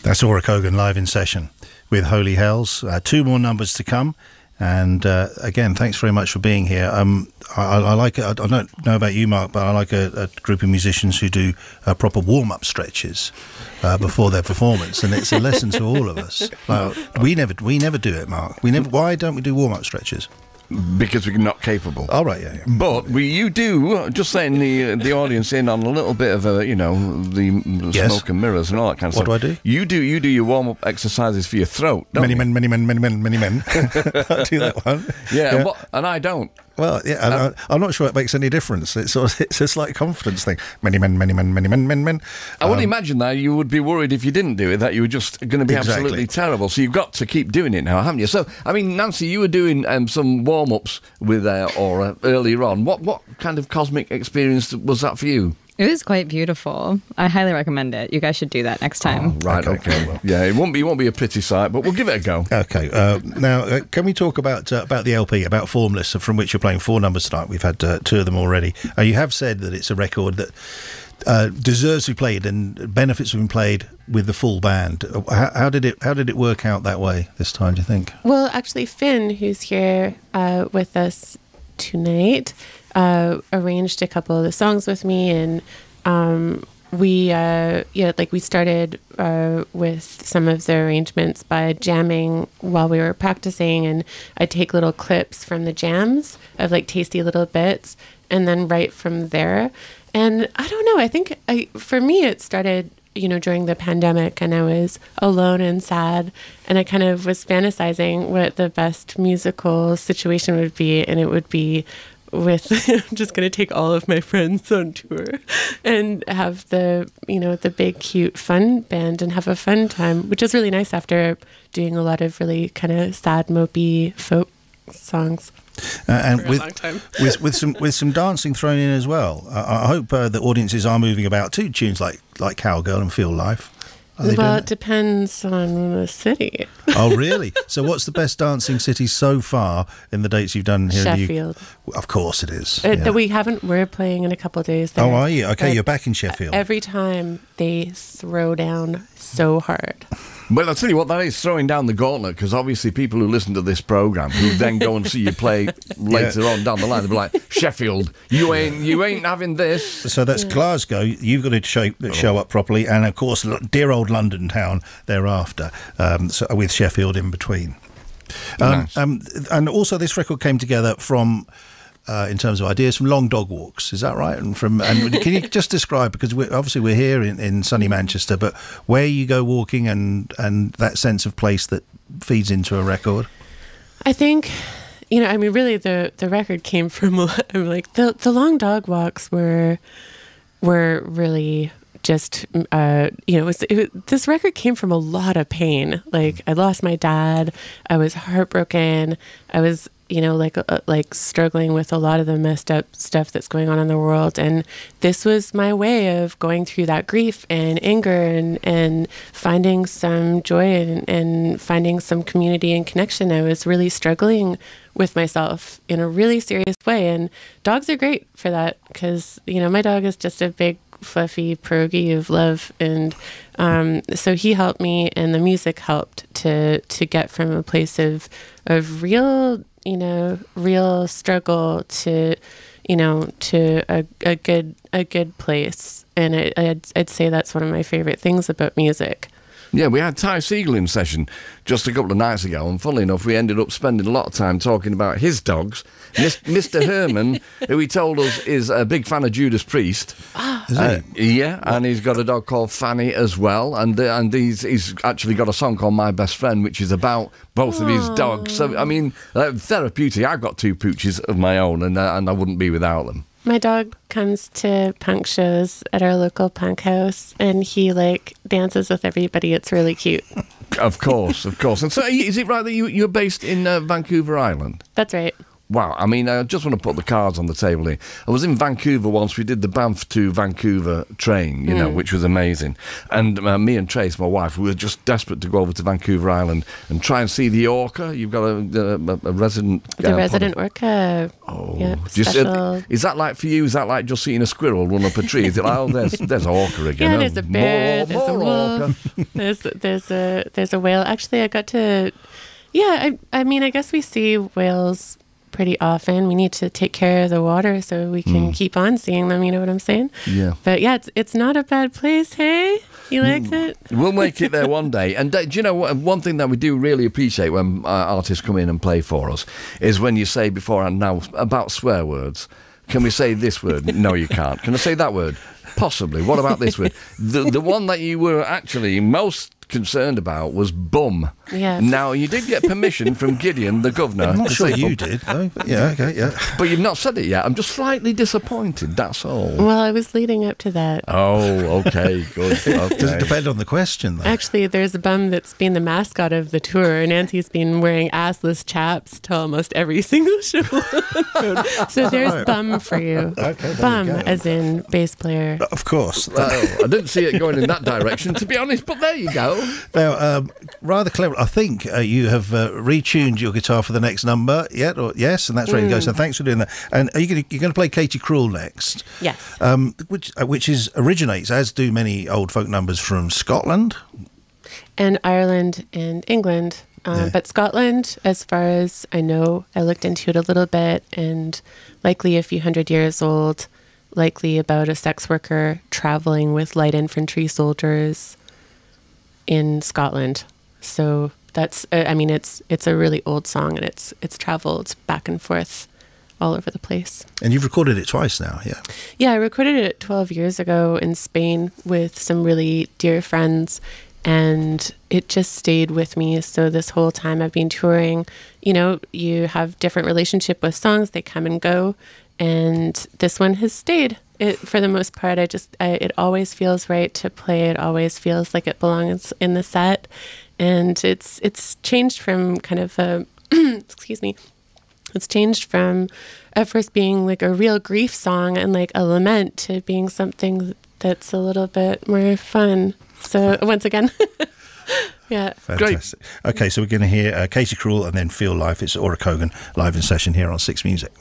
That's Ora Cogan live in session with Holy Hells. 2 more numbers to come. And again, thanks very much for being here. I like it. I don't know about you, Marc, but I like a group of musicians who do proper warm-up stretches before their performance, and it's a lesson to all of us. We never do it, Marc. Why don't we do warm-up stretches? Because we're not capable. Oh, right, yeah. But you do, just letting the audience in on a little bit of the Yes. smoke and mirrors and all that kind of stuff. What do I do? You do your warm-up exercises for your throat, don't Many you? men. I do that one. Yeah. And I don't. Well, yeah, and I'm not sure it makes any difference. It's a slight confidence thing. Many men. I would imagine that you would be worried if you didn't do it, that you were just going to be Exactly. absolutely terrible. So you've got to keep doing it now, haven't you? So, I mean, Nancy, you were doing some warm-ups with Ora earlier on. What kind of cosmic experience was that for you? It was quite beautiful. I highly recommend it. You guys should do that next time. Oh, right, okay. Yeah, it won't be a pretty sight, but we'll give it a go. Okay. Now, can we talk about the LP, about Formless, from which you're playing 4 numbers tonight? We've had 2 of them already. You have said that it's a record that deserves to be played and benefits from being played with the full band. How did it work out that way this time, do you think? Well, actually, Finn, who's here with us tonight, arranged a couple of the songs with me, and we started with some of the arrangements by jamming while we were practicing, and I'd take little clips from the jams of like tasty little bits and then write from there. And I don't know, I think for me it started during the pandemic, and I was alone and sad, and I kind of was fantasizing what the best musical situation would be, and it would be with I'm just going to take all of my friends on tour and have the big cute fun band and have a fun time, which is really nice after doing a lot of really kind of sad mopey folk songs. And for a long time. with some dancing thrown in as well. I hope the audiences are moving about to tunes like Cowgirl and Feel Life. Well, it depends on the city. Oh, really? So what's the best dancing city so far in the dates you've done here Sheffield. in the UK? Of course it is. We're playing in a couple of days there. Oh, are you? Okay, But you're back in Sheffield. Every time they throw down so hard. Well, I'll tell you what, that is throwing down the gauntlet, because obviously people who listen to this programme, who then go and see you play later on down the line, they'll be like, Sheffield, you ain't having this. So that's Glasgow. You've got to show up properly, and of course, dear old London town thereafter, so with Sheffield in between. Nice. And also, this record came together from, in terms of ideas, from long dog walks. Is that right? And can you just describe, because we're here in sunny Manchester, but where you go walking and that sense of place that feeds into a record? I think, really the record came from, the long dog walks were really just, this record came from a lot of pain. Like, I lost my dad. I was heartbroken. I was, struggling with a lot of the messed up stuff that's going on in the world. And this was my way of going through that grief and anger and finding some joy and finding some community and connection. I was really struggling with myself in a really serious way. And dogs are great for that, because, my dog is just a big, fluffy pierogi of love, and so he helped me, and the music helped to get from a place of real struggle to a good place. And I'd say that's one of my favorite things about music. Yeah, we had Ty Siegel in session just a couple of nights ago, and funnily enough, we ended up spending a lot of time talking about his dogs. Mr. Herman, who he told us is a big fan of Judas Priest. Yeah, and he's got a dog called Fanny as well, and he's actually got a song called My Best Friend, which is about both of his dogs. So, I mean, therapeutic. I've got 2 pooches of my own, and I wouldn't be without them. My dog comes to punk shows at our local punk house, and he dances with everybody. It's really cute. Of course. And so, is it right that you're based in Vancouver Island? That's right. wow, I mean, I just want to put the cards on the table here. I was in Vancouver once. We did the Banff to Vancouver train, you know, which was amazing. And me and Trace, my wife, we were just desperate to go over to Vancouver Island and try and see the orca. You've got a resident... The resident orca. Oh, yeah, special. Is that like for you? Is that like just seeing a squirrel run up a tree? Is it like, oh, there's orca again? Yeah, there's a bear, there's a wolf, there's a whale. Actually, I got to... Yeah, I mean, I guess we see whales pretty often. We need to take care of the water so we can keep on seeing them, you know what I'm saying? Yeah. But yeah, it's not a bad place, hey? You like it? We'll make it there one day. And do you know what? One thing that we do really appreciate when artists come in and play for us is when you say beforehand, now, about swear words. Can we say this word? No, you can't. Can I say that word? Possibly. What about this word? The one that you were actually most concerned about was bum. Yeah. Now, you did get permission from Gideon, the governor. I'm not to sure say you bum. did, though. But yeah, okay, yeah. But you've not said it yet. I'm just slightly disappointed, that's all. Well, I was leading up to that. Oh, okay, good. Okay. Does it depend on the question, though? Actually, there's a bum that's been the mascot of the tour. Nancy's been wearing assless chaps to almost every single show. So there's bum for you. Okay, bum, there you go. as in bass player. Of course. I didn't see it going in that direction, to be honest, but there you go. Now, rather clever. I think you have retuned your guitar for the next number yet, or yes, and that's ready to go. So thanks for doing that. And are you're going to play Katie Cruel next? Yes. Which originates, as do many old folk numbers, from Scotland And Ireland and England. Yeah. But Scotland, as far as I know, I looked into it a little bit, and likely a few hundred years old, likely about a sex worker traveling with light infantry soldiers in Scotland. So that's, I mean, it's a really old song, and it's traveled back and forth all over the place. And you've recorded it twice now, yeah? Yeah, I recorded it 12 years ago in Spain with some really dear friends, and it just stayed with me. So this whole time I've been touring, you know, you have different relationship with songs, they come and go, and this one has stayed. It, for the most part, it always feels right to play. It always feels like it belongs in the set, and it's changed from kind of a excuse me. It's changed from at first being like a real grief song and like a lament to being something that's a little bit more fun. So once again, yeah. Fantastic. Great. Okay, so we're going to hear Katie Cruel and then Feel Life. It's Ora Cogan live in session here on Six Music.